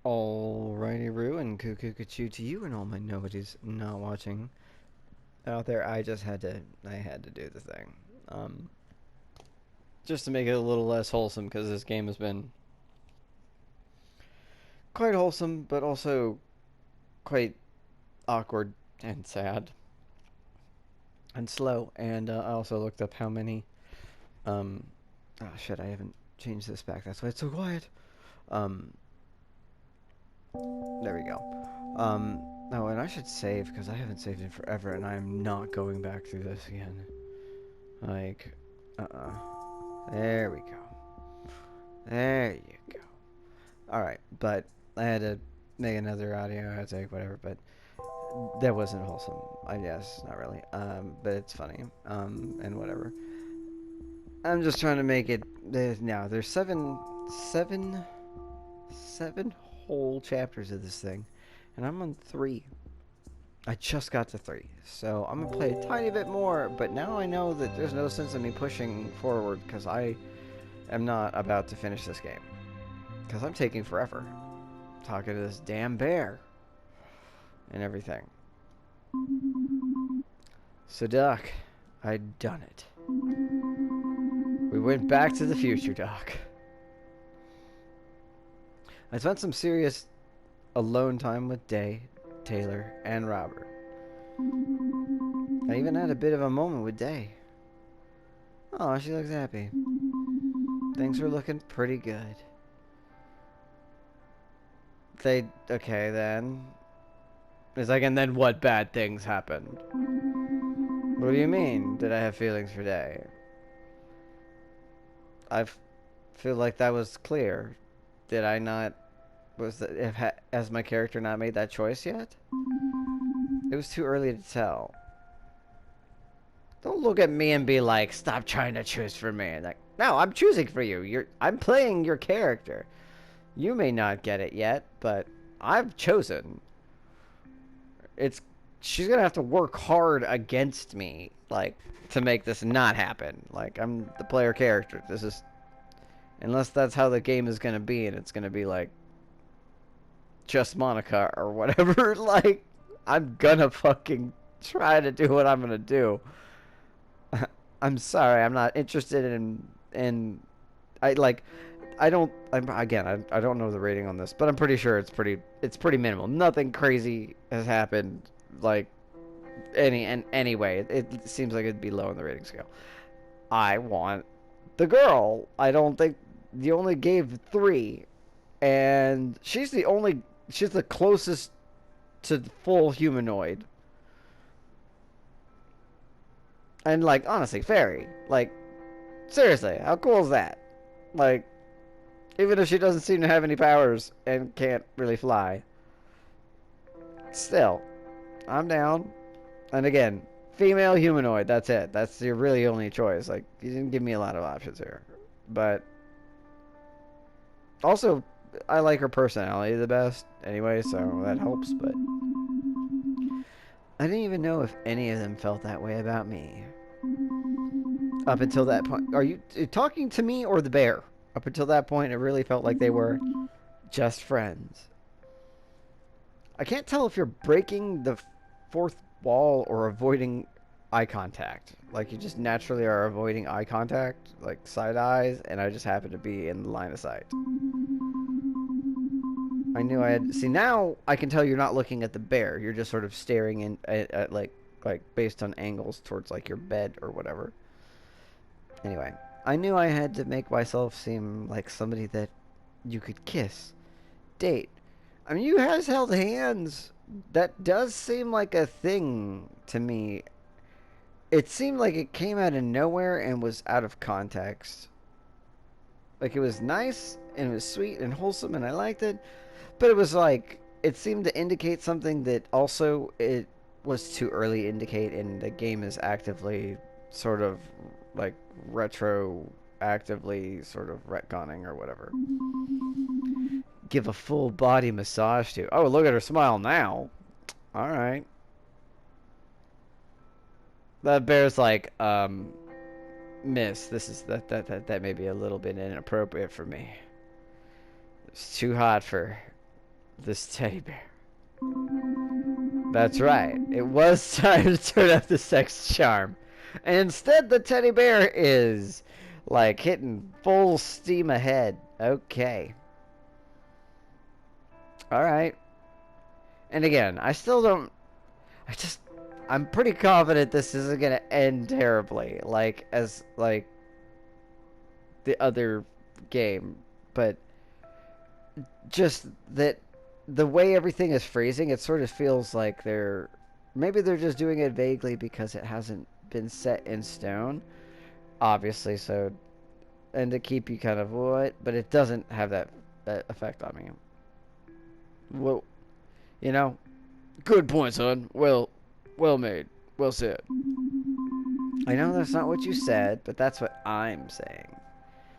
Alrighty, Roo, and cuckoo to you and all my nobodies not watching out there. I had to do the thing, um, just to make it a little less wholesome because this game has been quite wholesome, but also quite awkward and sad and slow. And I also looked up how many. Oh shit, I haven't changed this back. That's why it's so quiet. Um, there we go. Oh, and I should save because I haven't saved in forever, and I am not going back through this again. Like, there we go. There you go. Alright, but I had to make another audio outtake, whatever, but that wasn't wholesome. I guess, not really. But it's funny. And whatever. I'm just trying to make it. There's seven whole chapters of this thing, and I'm on 3. I just got to 3, so I'm gonna play a tiny bit more, but now I know that there's no sense in me pushing forward, because I am not about to finish this game. Because I'm taking forever. Talking to this damn bear. And everything. So, Doc, I'd done it. We went back to the future, Doc. I spent some serious alone time with Day, Taylor, and Robert. I even had a bit of a moment with Day. Oh, she looks happy. Things were looking pretty good. Okay then. It's like, and then what bad things happened? What do you mean? Did I have feelings for Day? Feel like that was clear. Did I not? Has my character not made that choice yet? It was too early to tell. Don't look at me and be like, stop trying to choose for me. Like, no, I'm choosing for you. I'm playing your character. You may not get it yet, but I've chosen. She's gonna have to work hard against me, like, to make this not happen. Like, I'm the player character. Unless that's how the game is gonna be, and it's gonna be like just Monica or whatever. Like, I'm gonna fucking try to do what I'm gonna do. I'm sorry, I'm not interested in I don't I don't know the rating on this, but I'm pretty sure it's pretty minimal. Nothing crazy has happened, like anyway. It seems like it'd be low on the rating scale. I want the girl. I don't think you only gave 3, and she's the closest to full humanoid. And, like, honestly, fairy. Like, seriously, how cool is that? Like, even if she doesn't seem to have any powers and can't really fly. Still, I'm down. And again, female humanoid, that's it. That's your really only choice. Like, you didn't give me a lot of options here. But, also, I like her personality the best anyway, so that helps, but I didn't even know if any of them felt that way about me. Up until that point. Are you talking to me or the bear? Up until that point, it really felt like they were just friends. I can't tell if you're breaking the fourth wall or avoiding eye contact. Like, you just naturally are avoiding eye contact, like side eyes, and I just happen to be in the line of sight. I knew I had... See, now I can tell you're not looking at the bear. You're just sort of staring in at like based on angles towards, like, your bed or whatever. Anyway, I knew I had to make myself seem like somebody that you could kiss, date. I mean, you guys held hands. That does seem like a thing to me. It seemed like it came out of nowhere and was out of context. Like, it was nice and it was sweet and wholesome and I liked it, but it was like, it seemed to indicate something that also it was too early to indicate, and the game is actively sort of like retroactively sort of retconning or whatever. Give a full body massage to. Oh, look at her smile now. All right. That bear's like, miss, that may be a little bit inappropriate for me. It's too hot for this teddy bear. That's right. It was time to turn up the sex charm. And instead, the teddy bear is, like, hitting full steam ahead. Okay. Alright. And again, I still don't... I'm pretty confident this isn't gonna end terribly, like, as, like, the other game. But just that the way everything is phrasing, it sort of feels like maybe they're just doing it vaguely because it hasn't been set in stone, obviously, so, and to keep you kind of what, but it doesn't have that effect on me. Well, you know, good point, son. Well made. Well said. I know that's not what you said, but that's what I'm saying.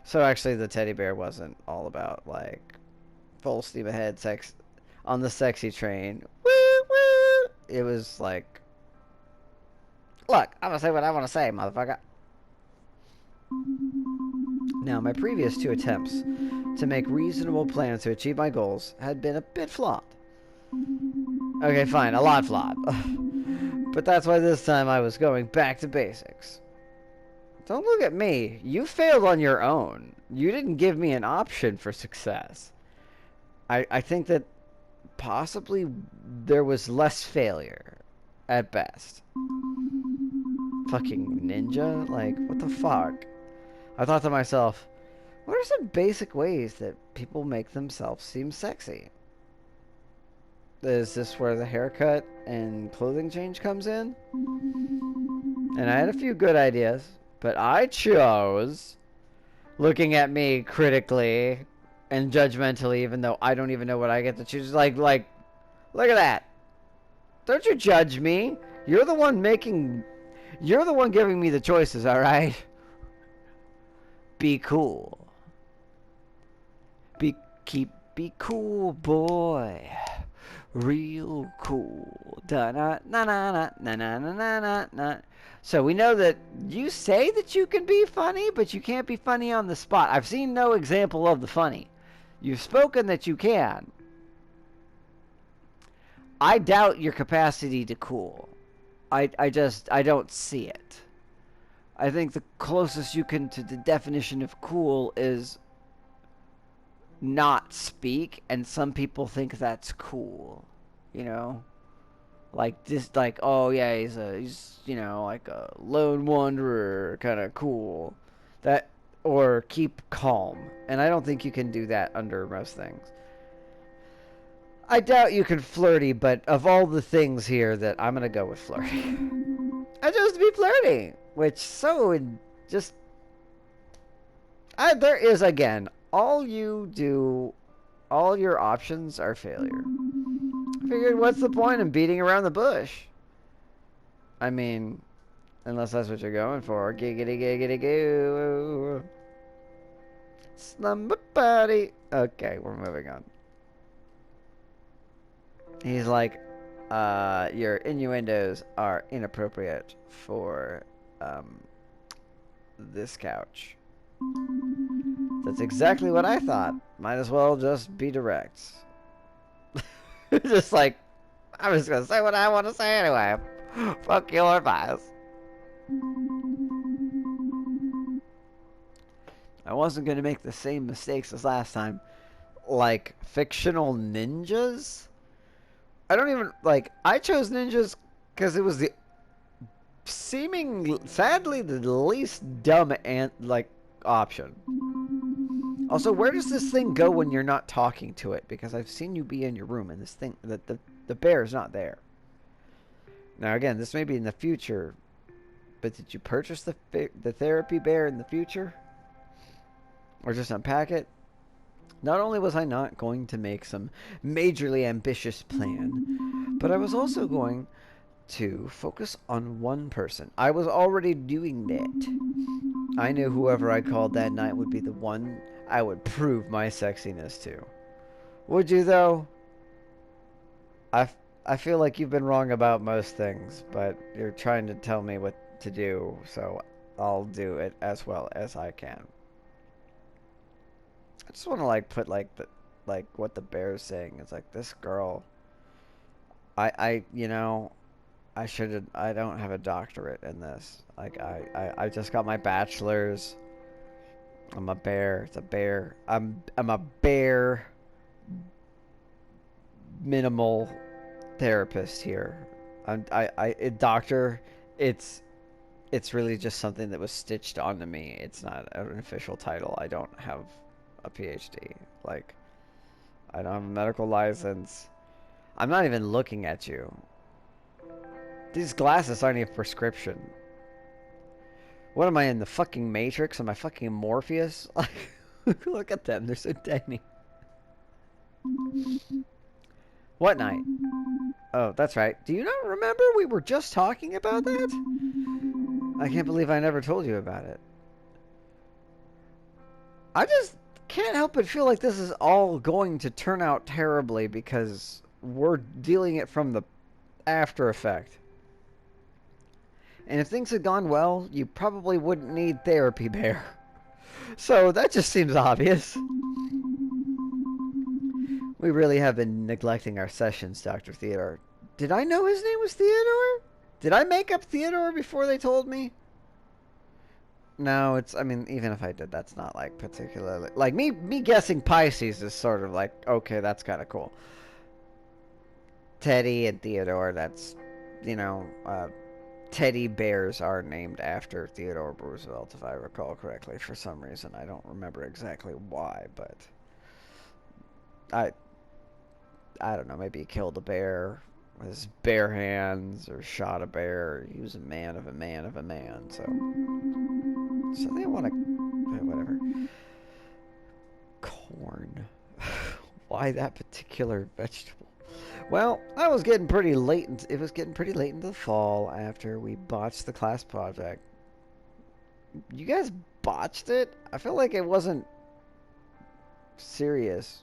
So actually the teddy bear wasn't all about, like, full steam ahead sex on the sexy train. Woo, woo. It was like, look, I'm gonna say what I want to say, motherfucker. Now, my previous 2 attempts to make reasonable plans to achieve my goals had been a bit flawed. Okay, fine, a lot flawed. But that's why this time I was going back to basics. Don't look at me. You failed on your own. You didn't give me an option for success. I think that possibly there was less failure at best. Fucking ninja? Like, what the fuck? I thought to myself, what are some basic ways that people make themselves seem sexy? Is this where the haircut and clothing change comes in? And I had a few good ideas, but I chose, looking at me critically and judgmentally, even though I don't even know what I get to choose. Like, look at that. Don't you judge me. You're the one giving me the choices, alright? Be cool. Be cool, boy. Real cool. Da na na na na na na na na na. So we know that you say that you can be funny, but you can't be funny on the spot. I've seen no example of the funny. You've spoken that you can. I doubt your capacity to cool. I don't see it. I think the closest you can to the definition of cool is not speak, and some people think that's cool, you know, like this, like, oh yeah, he's you know, like a lone wanderer, kind of cool, that, or keep calm, and I don't think you can do that under most things. I doubt you can flirty, but of all the things here, that I'm gonna go with flirty. I chose to be flirty, which so just there is, again, all you do, all your options are failure. I figured, what's the point in beating around the bush? I mean, unless that's what you're going for. Giggity, giggity, goo. Slumber party. Okay, we're moving on. He's like, your innuendos are inappropriate for, this couch. That's exactly what I thought. Might as well just be direct. Just like, I'm just gonna say what I want to say anyway. Fuck your advice. I wasn't gonna make the same mistakes as last time. Like, fictional ninjas? I don't even, like, I chose ninjas because it was the sadly, the least dumb option. Also, where does this thing go when you're not talking to it? Because I've seen you be in your room and this thing, the bear is not there. Now again, this may be in the future, but did you purchase the therapy bear in the future? Or just unpack it? Not only was I not going to make some majorly ambitious plan, but I was also going to focus on one person. I was already doing that. I knew whoever I called that night would be the one I would prove my sexiness to. Would you, though? I feel like you've been wrong about most things, but you're trying to tell me what to do, so I'll do it as well as I can. I just want to, like, put, like, like what the bear's saying. It's like, this girl, you know, I don't have a doctorate in this. Like, I just got my bachelor's. I'm a bear. It's a bear. I'm a bear minimal therapist here. A doctor, it's really just something that was stitched onto me. It's not an official title. I don't have a PhD. Like, I don't have a medical license. I'm not even looking at you. These glasses aren't even prescription. What am I in, the fucking Matrix? Am I fucking Morpheus? Look at them. They're so tiny. What night? Oh, that's right. Do you not remember? We were just talking about that? I can't believe I never told you about it. I just can't help but feel like this is all going to turn out terribly because we're dealing it from the after effect. And if things had gone well, you probably wouldn't need therapy, Bear. So that just seems obvious. We really have been neglecting our sessions, Dr. Theodore. Did I know his name was Theodore? Did I make up Theodore before they told me? No, I mean, even if I did, that's not, like, particularly... Like, me guessing Pisces is sort of like, okay, that's kind of cool. Teddy and Theodore, that's, you know, teddy bears are named after Theodore Roosevelt, if I recall correctly, for some reason. I don't remember exactly why, but... I don't know, maybe he killed a bear with his bare hands, or shot a bear. He was a man of a man of a man, so they want to... whatever. Corn. Why that particular vegetable? Well, I was getting pretty late. It was getting pretty late into the fall after we botched the class project. You guys botched it? I feel like it wasn't serious.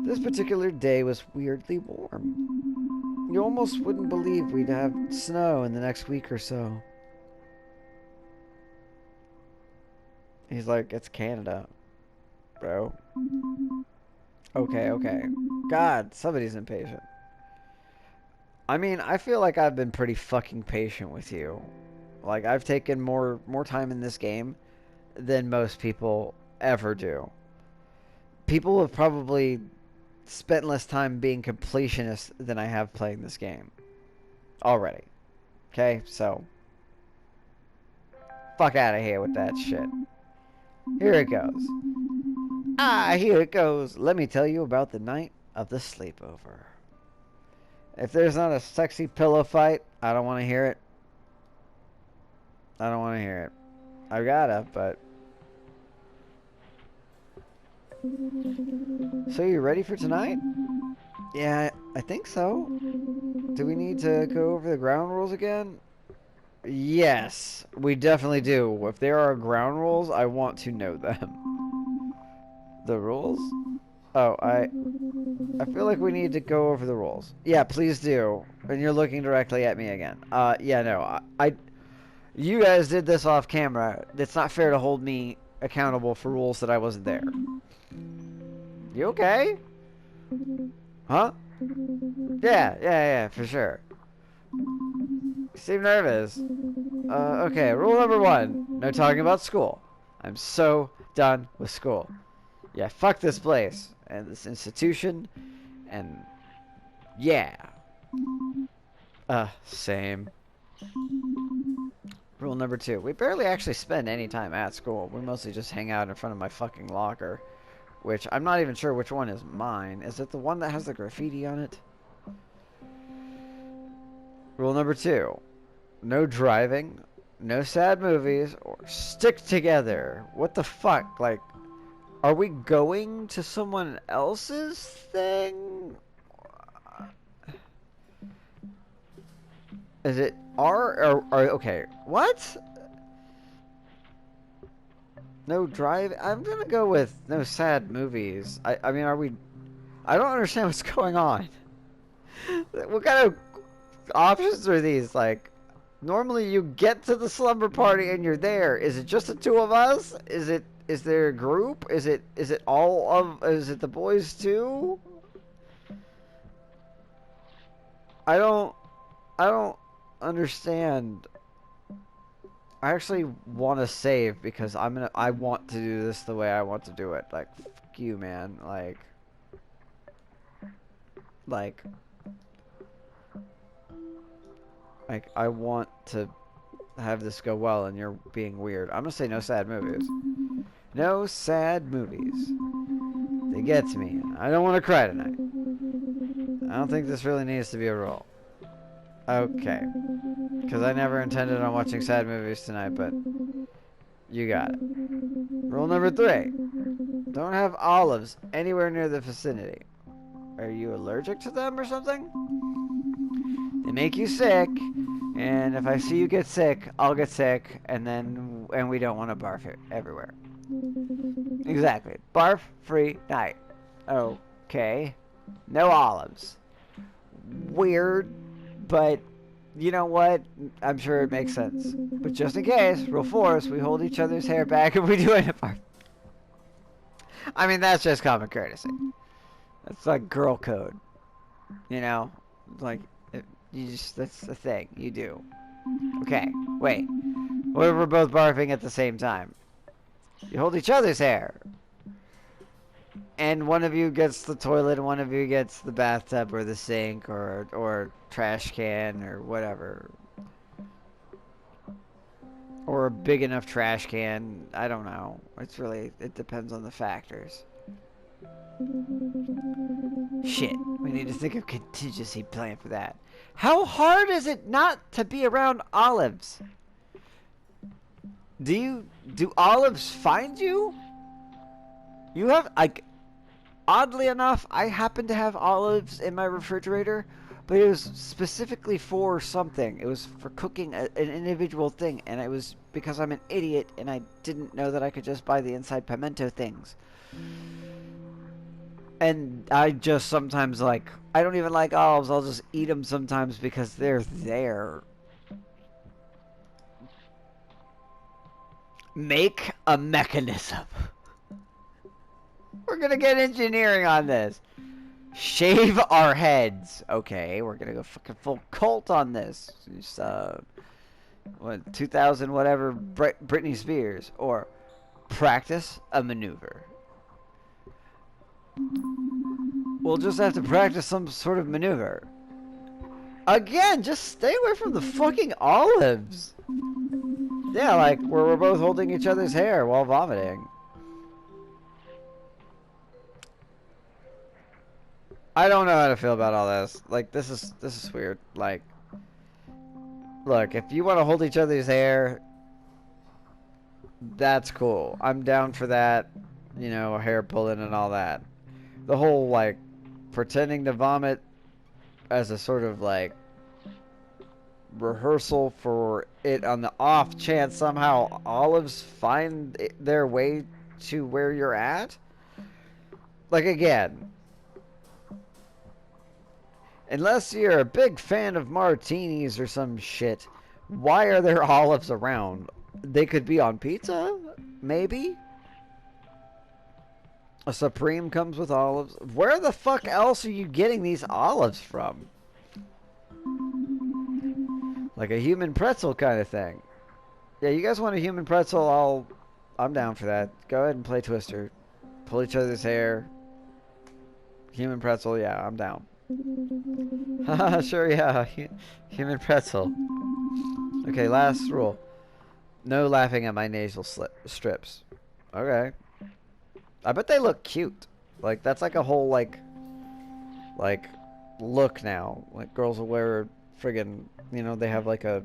This particular day was weirdly warm. You almost wouldn't believe we'd have snow in the next week or so. He's like, it's Canada, bro. Okay. God, somebody's impatient. I mean, I feel like I've been pretty fucking patient with you. Like, I've taken more time in this game than most people ever do. People have probably spent less time being completionists than I have playing this game. Already. Okay, so... fuck out of here with that shit. Here it goes. Here it goes. Let me tell you about the night of the sleepover. If there's not a sexy pillow fight, I don't want to hear it. I don't want to hear it. I gotta, but... So you ready for tonight? Yeah, I think so. Do we need to go over the ground rules again? Yes, we definitely do. If there are ground rules, I want to know them. The rules? Oh, I feel like we need to go over the rules. Yeah, please do. And you're looking directly at me again. Yeah, no, you guys did this off camera. It's not fair to hold me accountable for rules that I wasn't there. You okay? Huh? Yeah, for sure. You seem nervous. Okay, rule number 1. No talking about school. I'm so done with school. Yeah, fuck this place. And this institution. And... yeah. Same. Rule number 2. We barely actually spend any time at school. We mostly just hang out in front of my fucking locker. Which, I'm not even sure which one is mine. Is it the one that has the graffiti on it? Rule number 2. No driving, no sad movies, or stick together. What the fuck? Like, are we going to someone else's thing? Is it our... or okay, what? No drive? I'm gonna go with no sad movies. I mean, are we... I don't understand what's going on. What kind of options are these? Like, normally you get to the slumber party and you're there. Is it just the two of us? Is it Is there a group? Is it all of? Is it the boys too? I don't understand. I actually want to save because I want to do this the way I want to do it. Like, fuck you, man. Like I want to have this go well, and you're being weird. I'm gonna say no sad movies. No sad movies. They get to me. I don't want to cry tonight. I don't think this really needs to be a rule. Okay. Because I never intended on watching sad movies tonight, but you got it. Rule number 3. Don't have olives anywhere near the vicinity. Are you allergic to them or something? They make you sick, and if I see you get sick, I'll get sick, and we don't want to barf it everywhere. Exactly. Barf-free night. Okay. No olives. Weird, but you know what? I'm sure it makes sense. But just in case, rule 4 is we hold each other's hair back if we do end up barf. I mean, that's just common courtesy. That's like girl code. You know? Like, that's the thing you do. Okay, wait. What if we're both barfing at the same time? You hold each other's hair. And one of you gets the toilet, and one of you gets the bathtub or the sink or trash can or whatever. Or a big enough trash can. I don't know. It depends on the factors. Shit, we need to think of contingency plan for that. How hard is it not to be around olives? Do olives find you? You have, like, oddly enough, I happen to have olives in my refrigerator, but it was specifically for something. It was for cooking an individual thing, and it was because I'm an idiot and I didn't know that I could just buy the inside pimento things. And I just sometimes, like, I don't even like olives. I'll just eat them sometimes because they're there. Make a mechanism. We're gonna get engineering on this. Shave our heads. Okay, we're gonna go fucking full cult on this. Just, what, 2000 whatever Britney Spears. Or practice a maneuver. We'll just have to practice some sort of maneuver. Again, just stay away from the fucking olives. Yeah, like where we're both holding each other's hair while vomiting. I don't know how to feel about all this. Like, this is weird. Like, look, if you want to hold each other's hair, that's cool. I'm down for that. You know, hair pulling and all that. The whole, like, pretending to vomit as a sort of, like, rehearsal for it on the off chance somehow olives find their way to where you're at. Like, again, unless you're a big fan of martinis or some shit, why are there olives around? They could be on pizza, maybe. A Supreme comes with olives. Where the fuck else are you getting these olives from? Like a human pretzel kind of thing. Yeah, you guys want a human pretzel? I'm down for that. Go ahead and play Twister. Pull each other's hair. Human pretzel, yeah, I'm down. Haha, sure, yeah. Human pretzel. Okay, last rule. No laughing at my nasal strips. Okay. I bet they look cute. Like, that's like a whole, like, look now. Like, girls will wear friggin', you know, they have like a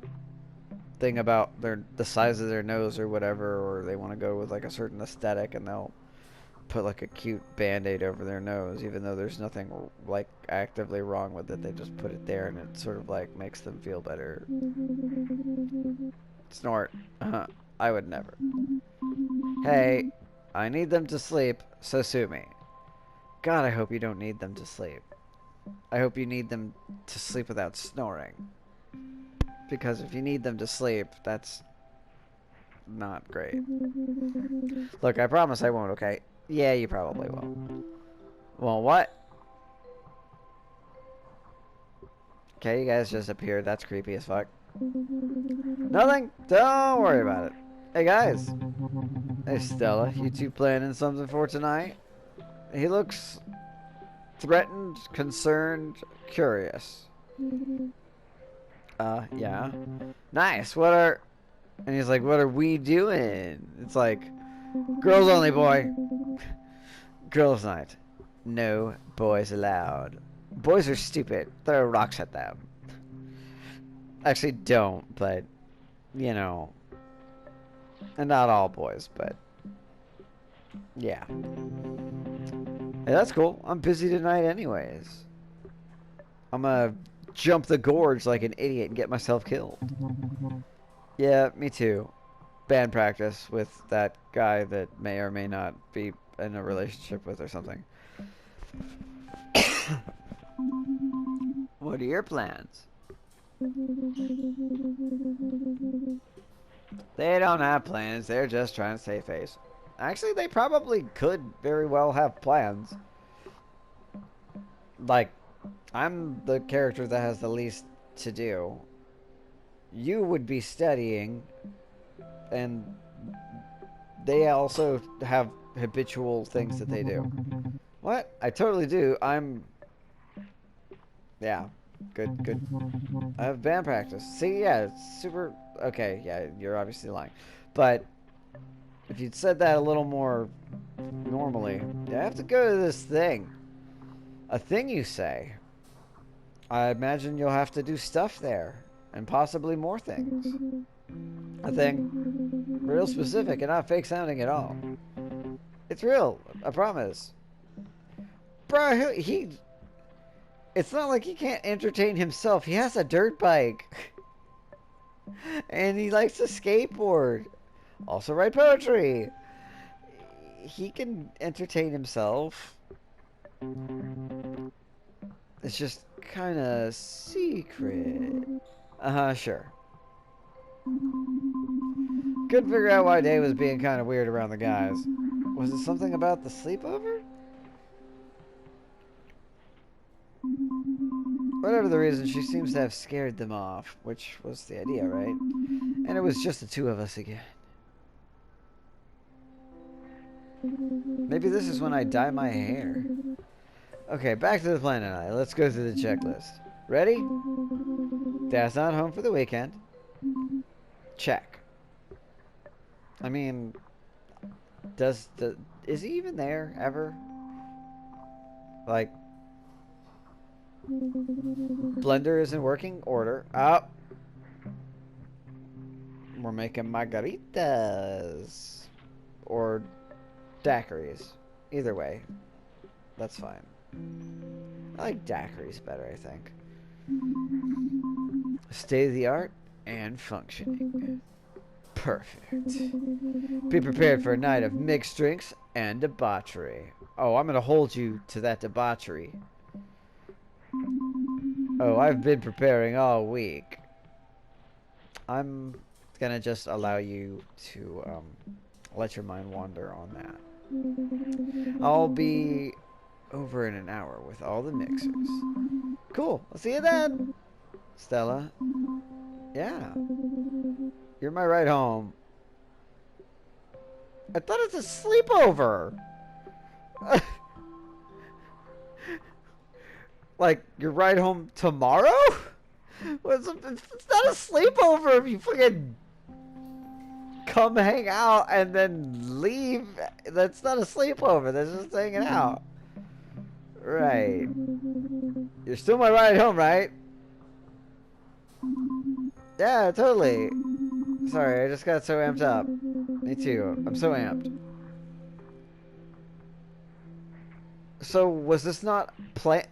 thing about the size of their nose or whatever, or they want to go with like a certain aesthetic, and they'll put like a cute band-aid over their nose, even though there's nothing like actively wrong with it. They just put it there, and it sort of like makes them feel better. Snort. I would never. Hey, I need them to sleep, so sue me. God, I hope you don't need them to sleep. I hope you need them to sleep without snoring. Because if you need them to sleep, that's not great. Look, I promise I won't, okay? Yeah, you probably will. Well, what? Okay, you guys just appeared. That's creepy as fuck. Nothing? Don't worry about it. Hey, guys. Hey, Stella. You two planning something for tonight? He looks threatened, concerned, curious. Yeah. Nice. What are... And he's like, what are we doing? It's like, girls only, boy. Girls night. No boys allowed. Boys are stupid. Throw rocks at them. Actually, don't, but, you know. And not all boys, but, yeah. Hey, that's cool. I'm busy tonight anyways. I'm gonna jump the gorge like an idiot and get myself killed. Yeah, me too. Band practice with that guy that may or may not be in a relationship with or something. What are your plans? They don't have plans. They're just trying to save face. Actually, they probably could very well have plans. Like, I'm the character that has the least to do. You would be studying, and they also have habitual things that they do. What? I totally do. Yeah. Good. I have band practice. See, yeah, it's super... Okay, yeah, you're obviously lying. But if you'd said that a little more normally, you have to go to this thing. A thing, you say? I imagine you'll have to do stuff there. And possibly more things. A thing. Real specific and not fake sounding at all. It's real. I promise. Bro, he... It's not like he can't entertain himself. He has a dirt bike. And he likes to skateboard. Also write poetry. He can entertain himself. It's just kind of secret. Sure. Couldn't figure out why Dave was being kind of weird around the guys. Was it something about the sleepover? Whatever the reason, she seems to have scared them off, which was the idea, right? And it was just the two of us again. Maybe this is when I dye my hair. Okay, back to the plan tonight. Let's go through the checklist. Ready? Dad's not home for the weekend. Check. I mean, is he even there, ever? Like, blender is in working order. Oh. We're making margaritas. Or daiquiris. Either way. That's fine. I like daiquiris better, I think. State of the art and functioning. Perfect. Be prepared for a night of mixed drinks and debauchery. Oh, I'm gonna hold you to that debauchery. Oh, I've been preparing all week. I'm gonna just allow you to let your mind wander on that. I'll be over in an hour with all the mixers. Cool. I'll see you then, Stella. Yeah. You're my ride home. I thought it's a sleepover. Like, your ride home tomorrow? It's not a sleepover if you fucking come hang out and then leave. That's not a sleepover. That's just hanging out. Right. You're still my ride home, right? Yeah, totally. Sorry, I just got so amped up. Me too. I'm so amped. So, was this not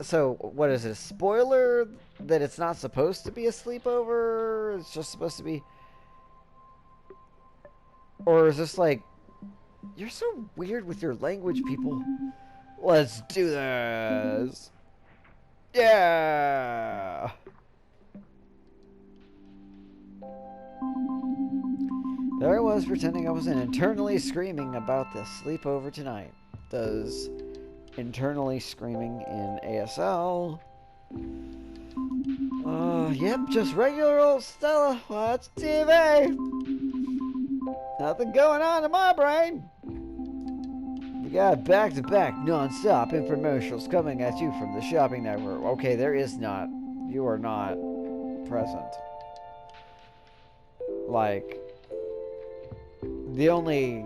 so, what is it, a spoiler that it's not supposed to be a sleepover? It's just supposed to be... Or is this like... You're so weird with your language, people. Let's do this. Yeah! There I was was pretending I wasn't internally screaming about this sleepover tonight. Does internally screaming in ASL? Yep, just regular old Stella. Watch TV. Nothing going on in my brain. We got back-to-back, non-stop infomercials coming at you from the shopping network. Okay, there is not. You are not present. Like, the only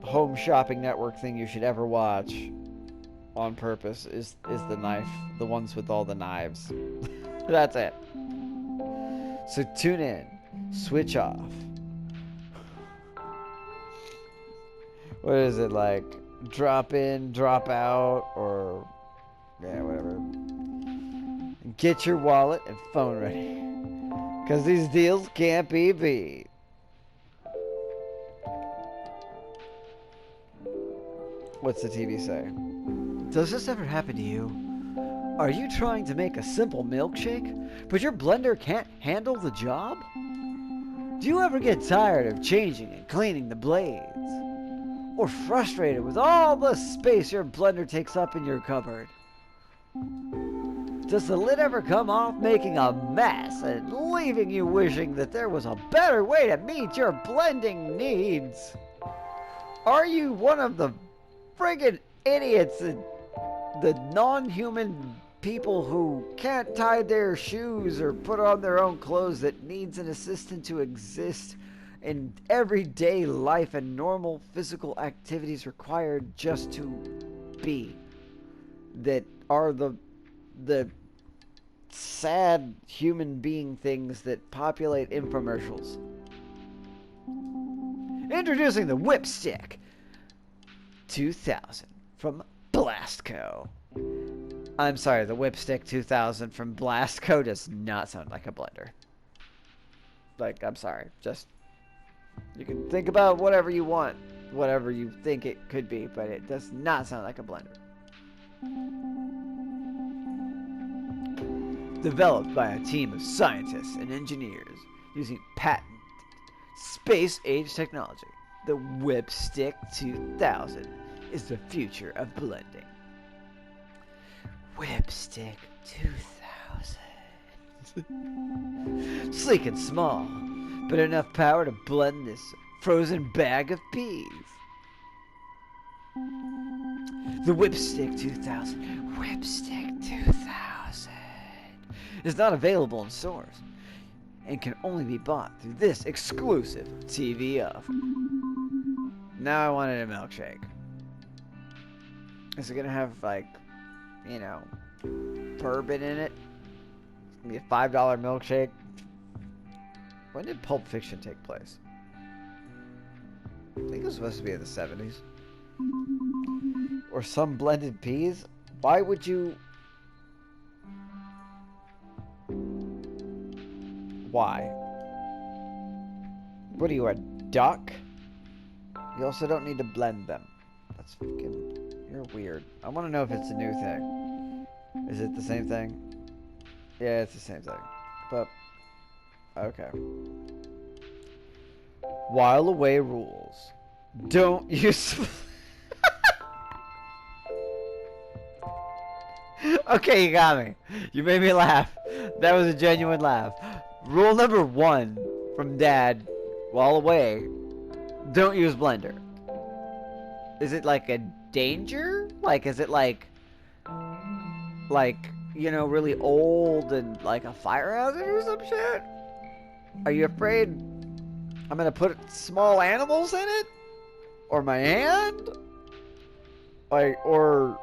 home shopping network thing you should ever watch on purpose is the knife. The ones with all the knives. That's it. So tune in. Switch off. What is it, like? Drop in, drop out, or... yeah, whatever. Get your wallet and phone ready. Because these deals can't be beat. What's the TV say? Does this ever happen to you? Are you trying to make a simple milkshake, but your blender can't handle the job? Do you ever get tired of changing and cleaning the blades? Or frustrated with all the space your blender takes up in your cupboard? Does the lid ever come off making a mess and leaving you wishing that there was a better way to meet your blending needs? Are you one of the friggin' idiots, the non-human people who can't tie their shoes or put on their own clothes, that needs an assistant to exist in everyday life and normal physical activities required just to be? That are the sad human being things that populate infomercials. Introducing the Whipstick 2000 from Blastco. I'm sorry, the Whipstick 2000 from Blastco does not sound like a blender. Like, I'm sorry. Just, you can think about whatever you want, whatever you think it could be, but it does not sound like a blender. Developed by a team of scientists and engineers using patented space-age technology, the Whipstick 2000 is the future of blending. Whipstick 2000. Sleek and small, but enough power to blend this frozen bag of peas. The Whipstick 2000. Whipstick 2000 is not available in stores and can only be bought through this exclusive TV offer. Now I wanted a milkshake. Is it gonna have, like, you know, bourbon in it? It's gonna be a $5 milkshake. When did Pulp Fiction take place? I think it was supposed to be in the 70s. Or some blended peas? Why would you... Why? What are you, a duck? You also don't need to blend them. That's fucking... You're weird. I want to know if it's a new thing. Is it the same thing? Yeah, it's the same thing. But... okay. While away rules. Don't use... Okay, you got me. You made me laugh. That was a genuine laugh. Rule number 1 from Dad while away. Don't use blender. Is it like a danger? Like, is it like, you know, really old and like a fire hazard or some shit? Are you afraid I'm gonna put small animals in it? Or my hand? Like, or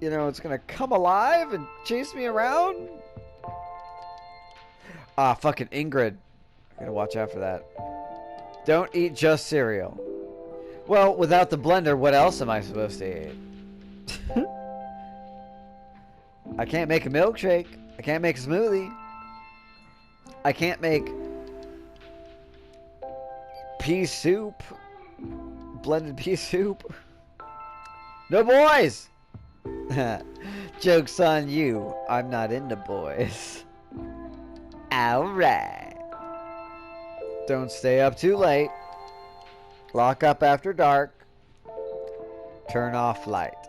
you know, it's gonna come alive and chase me around? Ah, fucking Ingrid. I gotta watch out for that. Don't eat just cereal. Well, without the blender, what else am I supposed to eat? I can't make a milkshake. I can't make a smoothie. I can't make pea soup. Blended pea soup. No boys! Joke's on you. I'm not into boys. Alright. Don't stay up too late. Lock up after dark. Turn off lights.